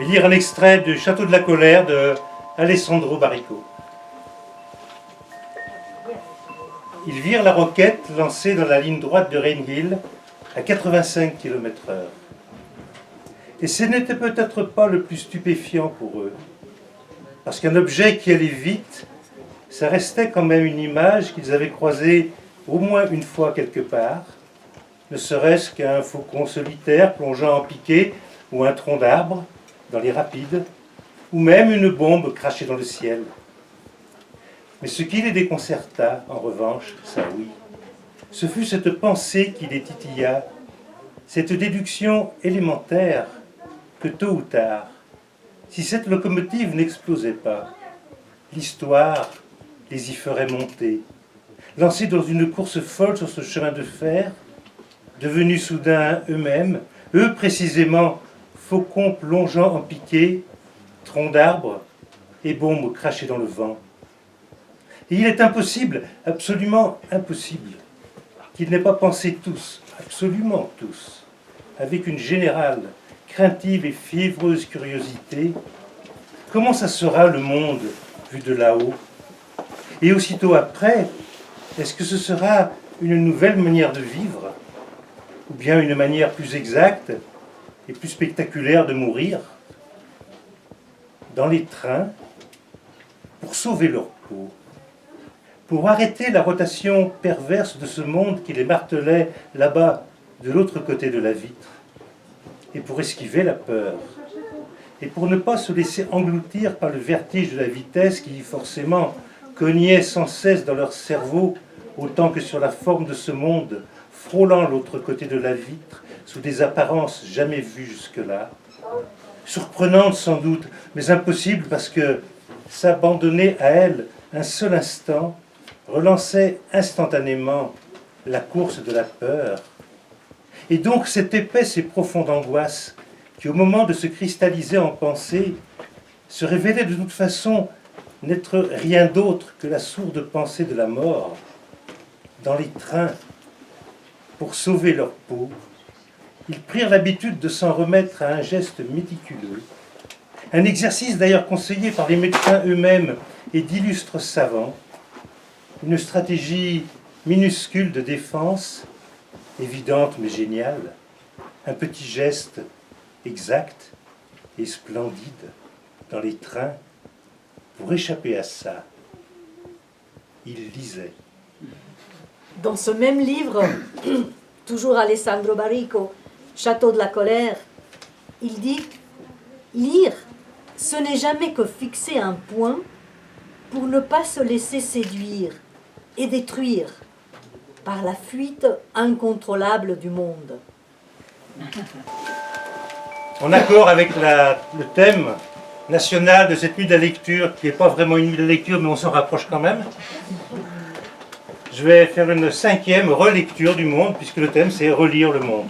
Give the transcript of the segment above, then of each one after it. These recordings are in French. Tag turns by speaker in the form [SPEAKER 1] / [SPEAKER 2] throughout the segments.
[SPEAKER 1] lire un extrait du Château de la Colère de Alessandro Baricco. Ils virent la roquette lancée dans la ligne droite de Rainhill à 85 km/h. Et ce n'était peut-être pas le plus stupéfiant pour eux, parce qu'un objet qui allait vite, ça restait quand même une image qu'ils avaient croisée au moins une fois quelque part, ne serait-ce qu'un faucon solitaire plongeant en piqué ou un tronc d'arbre dans les rapides, ou même une bombe crachée dans le ciel. Mais ce qui les déconcerta, en revanche, ça oui, ce fut cette pensée qui les titilla, cette déduction élémentaire que tôt ou tard, si cette locomotive n'explosait pas, l'histoire les y ferait monter, lancés dans une course folle sur ce chemin de fer, devenus soudain eux-mêmes, eux précisément, faucons plongeant en piqué, troncs d'arbres et bombes crachées dans le vent. Et il est impossible, absolument impossible, qu'ils n'aient pas pensé tous, absolument tous, avec une générale, craintive et fiévreuse curiosité, comment ça sera le monde vu de là-haut? Et aussitôt après, est-ce que ce sera une nouvelle manière de vivre? Ou bien une manière plus exacte et plus spectaculaire de mourir? Dans les trains, pour sauver leur peau, pour arrêter la rotation perverse de ce monde qui les martelait là-bas, de l'autre côté de la vitre, et pour esquiver la peur, et pour ne pas se laisser engloutir par le vertige de la vitesse qui, forcément, cognait sans cesse dans leur cerveau, autant que sur la forme de ce monde, frôlant l'autre côté de la vitre, sous des apparences jamais vues jusque-là, surprenantes sans doute, mais impossibles parce que s'abandonner à elle un seul instant relançait instantanément la course de la peur. Et donc cette épaisse et profonde angoisse qui, au moment de se cristalliser en pensée, se révélait de toute façon n'être rien d'autre que la sourde pensée de la mort, dans les trains, pour sauver leur peau, ils prirent l'habitude de s'en remettre à un geste méticuleux, un exercice d'ailleurs conseillé par les médecins eux-mêmes et d'illustres savants, une stratégie minuscule de défense, évidente mais géniale, un petit geste exact et splendide dans les trains. Pour échapper à ça, il lisait.
[SPEAKER 2] Dans ce même livre, toujours Alessandro Baricco, Château de la Colère, il dit « Lire, ce n'est jamais que fixer un point pour ne pas se laisser séduire et détruire par la fuite incontrôlable du monde. »
[SPEAKER 1] En accord avec le thème national de cette nuit de la lecture, qui n'est pas vraiment une nuit de lecture, mais on s'en rapproche quand même, je vais faire une 5e relecture du monde, puisque le thème c'est relire le monde.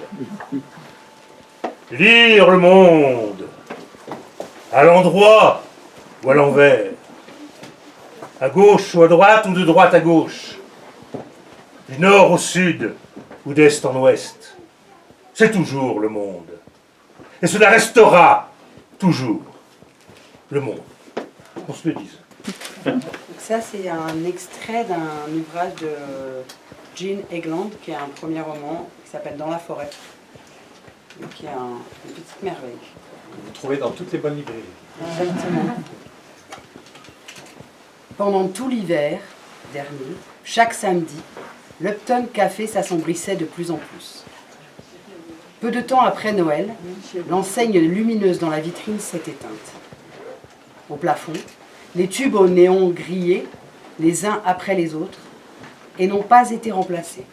[SPEAKER 1] Lire le monde, à l'endroit ou à l'envers, à gauche ou à droite ou de droite à gauche, du nord au sud ou d'est en ouest. C'est toujours le monde. Et cela restera toujours le monde. On se le dise.
[SPEAKER 3] Ça, c'est un extrait d'un ouvrage de Jean Egland, qui est un premier roman qui s'appelle Dans la forêt, et qui est une petite merveille.
[SPEAKER 4] Que vous trouvez dans toutes les bonnes librairies.
[SPEAKER 3] Exactement. Pendant tout l'hiver dernier, chaque samedi, l'Upton Café s'assombrissait de plus en plus. Peu de temps après Noël, l'enseigne lumineuse dans la vitrine s'est éteinte. Au plafond, les tubes au néon grillés, les uns après les autres, et n'ont pas été remplacés.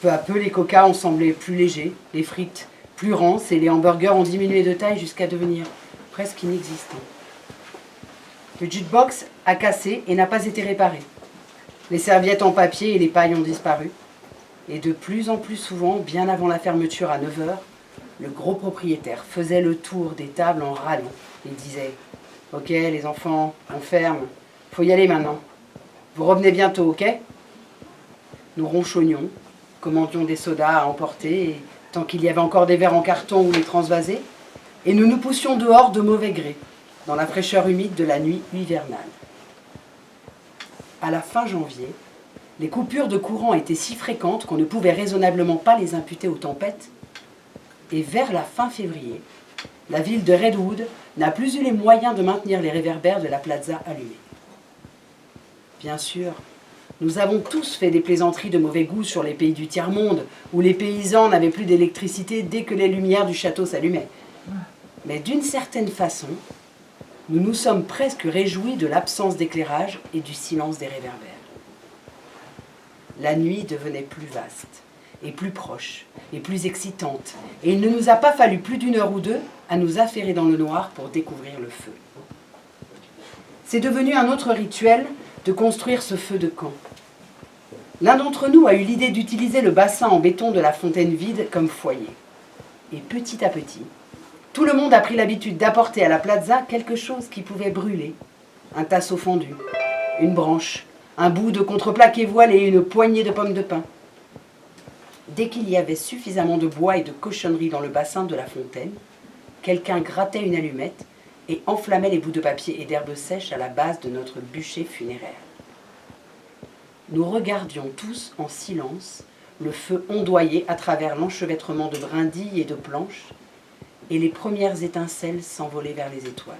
[SPEAKER 3] Peu à peu, les coca ont semblé plus légers, les frites plus rances et les hamburgers ont diminué de taille jusqu'à devenir presque inexistants. Le jukebox a cassé et n'a pas été réparé. Les serviettes en papier et les pailles ont disparu. Et de plus en plus souvent, bien avant la fermeture à 9 h, le gros propriétaire faisait le tour des tables en râlant et disait « Ok, les enfants, on ferme. Faut y aller maintenant. Vous revenez bientôt, ok ?» Nous ronchonnions, commandions des sodas à emporter, et tant qu'il y avait encore des verres en carton ou les transvasés, et nous nous poussions dehors de mauvais gré, dans la fraîcheur humide de la nuit hivernale. À la fin janvier, les coupures de courant étaient si fréquentes qu'on ne pouvait raisonnablement pas les imputer aux tempêtes, et vers la fin février, la ville de Redwood n'a plus eu les moyens de maintenir les réverbères de la plaza allumés. Bien sûr, nous avons tous fait des plaisanteries de mauvais goût sur les pays du tiers-monde, où les paysans n'avaient plus d'électricité dès que les lumières du château s'allumaient. Mais d'une certaine façon, nous nous sommes presque réjouis de l'absence d'éclairage et du silence des réverbères. La nuit devenait plus vaste, et plus proche, et plus excitante, et il ne nous a pas fallu plus d'une heure ou deux à nous affairer dans le noir pour découvrir le feu. C'est devenu un autre rituel de construire ce feu de camp. L'un d'entre nous a eu l'idée d'utiliser le bassin en béton de la fontaine vide comme foyer. Et petit à petit, tout le monde a pris l'habitude d'apporter à la plaza quelque chose qui pouvait brûler. Un tasseau fendu, une branche, un bout de contreplaqué voilé et une poignée de pommes de pin. Dès qu'il y avait suffisamment de bois et de cochonneries dans le bassin de la fontaine, quelqu'un grattait une allumette et enflammait les bouts de papier et d'herbes sèches à la base de notre bûcher funéraire. Nous regardions tous en silence le feu ondoyer à travers l'enchevêtrement de brindilles et de planches, et les premières étincelles s'envolaient vers les étoiles.